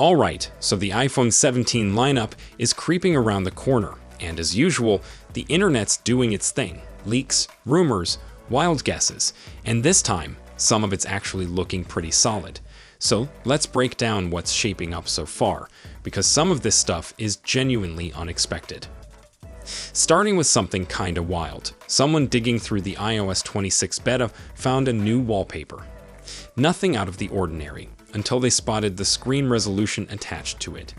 Alright, so the iPhone 17 lineup is creeping around the corner, and as usual, the internet's doing its thing. Leaks, rumors, wild guesses, and this time, some of it's actually looking pretty solid. So let's break down what's shaping up so far, because some of this stuff is genuinely unexpected. Starting with something kinda wild, someone digging through the iOS 26 beta found a new wallpaper. Nothing out of the ordinary, until they spotted the screen resolution attached to it,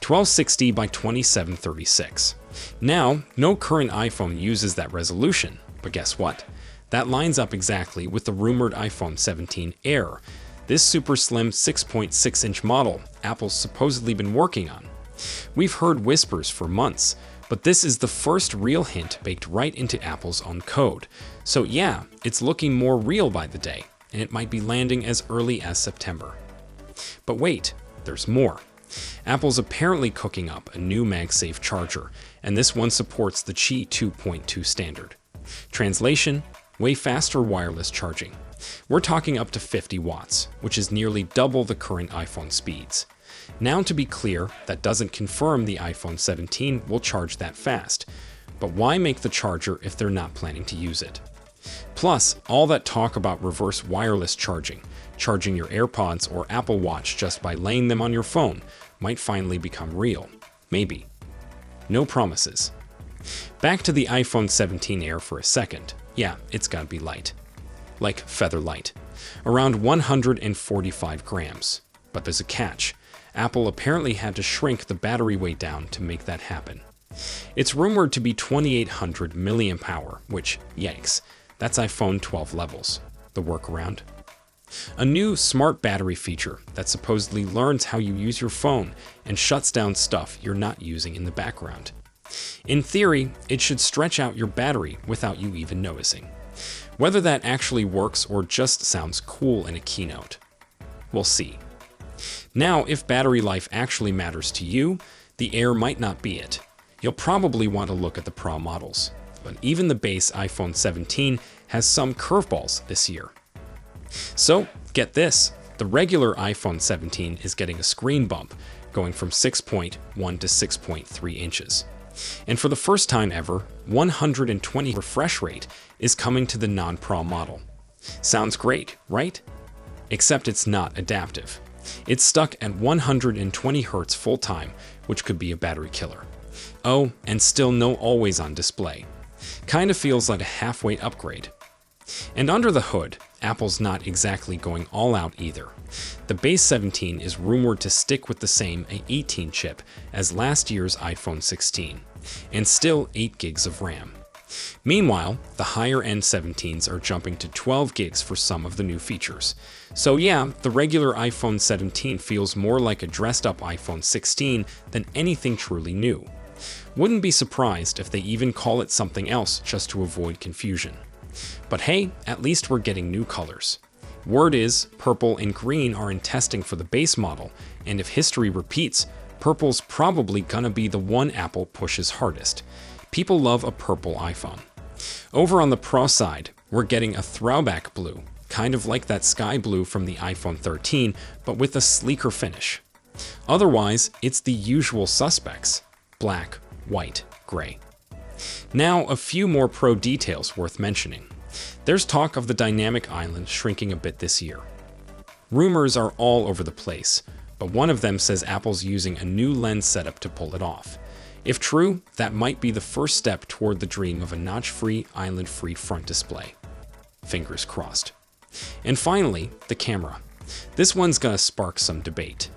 1260 by 2736. Now, no current iPhone uses that resolution, but guess what? That lines up exactly with the rumored iPhone 17 Air, this super slim 6.6-inch model Apple's supposedly been working on. We've heard whispers for months, but this is the first real hint baked right into Apple's own code. So yeah, it's looking more real by the day, and it might be landing as early as September. But wait, there's more. Apple's apparently cooking up a new MagSafe charger, and this one supports the Qi 2.2 standard. Translation: way faster wireless charging. We're talking up to 50 watts, which is nearly double the current iPhone speeds. Now, to be clear, that doesn't confirm the iPhone 17 will charge that fast, but why make the charger if they're not planning to use it? Plus, all that talk about reverse wireless charging your AirPods or Apple Watch just by laying them on your phone, might finally become real. Maybe. No promises. Back to the iPhone 17 Air for a second. Yeah, it's gotta be light. Like feather light. Around 145 grams. But there's a catch. Apple apparently had to shrink the battery weight down to make that happen. It's rumored to be 2800 mAh, which, yikes, that's iPhone 12 levels. The workaround? A new smart battery feature that supposedly learns how you use your phone and shuts down stuff you're not using in the background. In theory, it should stretch out your battery without you even noticing. Whether that actually works or just sounds cool in a keynote, we'll see. Now, if battery life actually matters to you, the Air might not be it. You'll probably want to look at the Pro models, but even the base iPhone 17 has some curveballs this year. So, get this, the regular iPhone 17 is getting a screen bump, going from 6.1 to 6.3 inches. And for the first time ever, 120 refresh rate is coming to the non-Pro model. Sounds great, right? Except it's not adaptive. It's stuck at 120 Hz full time, which could be a battery killer. Oh, and still no always-on display. Kinda feels like a halfway upgrade. And under the hood, Apple's not exactly going all out either. The base 17 is rumored to stick with the same A18 chip as last year's iPhone 16, and still 8 gigs of RAM. Meanwhile, the higher-end 17s are jumping to 12 gigs for some of the new features. So yeah, the regular iPhone 17 feels more like a dressed-up iPhone 16 than anything truly new. Wouldn't be surprised if they even call it something else just to avoid confusion. But hey, at least we're getting new colors. Word is, purple and green are in testing for the base model, and if history repeats, purple's probably gonna be the one Apple pushes hardest. People love a purple iPhone. Over on the Pro side, we're getting a throwback blue, kind of like that sky blue from the iPhone 13, but with a sleeker finish. Otherwise, it's the usual suspects: black, white, gray. Now, a few more Pro details worth mentioning. There's talk of the dynamic island shrinking a bit this year. Rumors are all over the place, but one of them says Apple's using a new lens setup to pull it off. If true, that might be the first step toward the dream of a notch-free, island-free front display. Fingers crossed. And finally, the camera. This one's gonna spark some debate.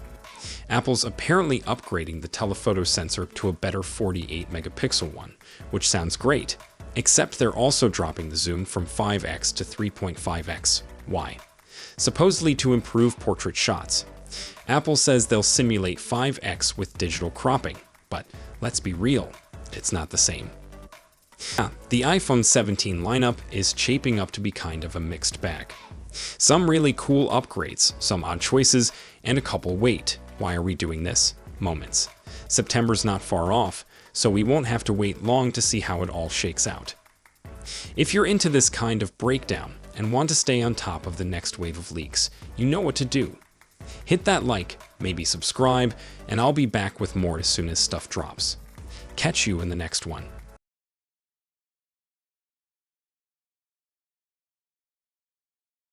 Apple's apparently upgrading the telephoto sensor to a better 48-megapixel one, which sounds great, except they're also dropping the zoom from 5x to 3.5x. Why? Supposedly to improve portrait shots. Apple says they'll simulate 5x with digital cropping, but let's be real, it's not the same. The iPhone 17 lineup is shaping up to be kind of a mixed bag. Some really cool upgrades, some odd choices, and a couple wait, why are we doing this? Moments. September's not far off, so we won't have to wait long to see how it all shakes out. If you're into this kind of breakdown and want to stay on top of the next wave of leaks, you know what to do. Hit that like, maybe subscribe, and I'll be back with more as soon as stuff drops. Catch you in the next one.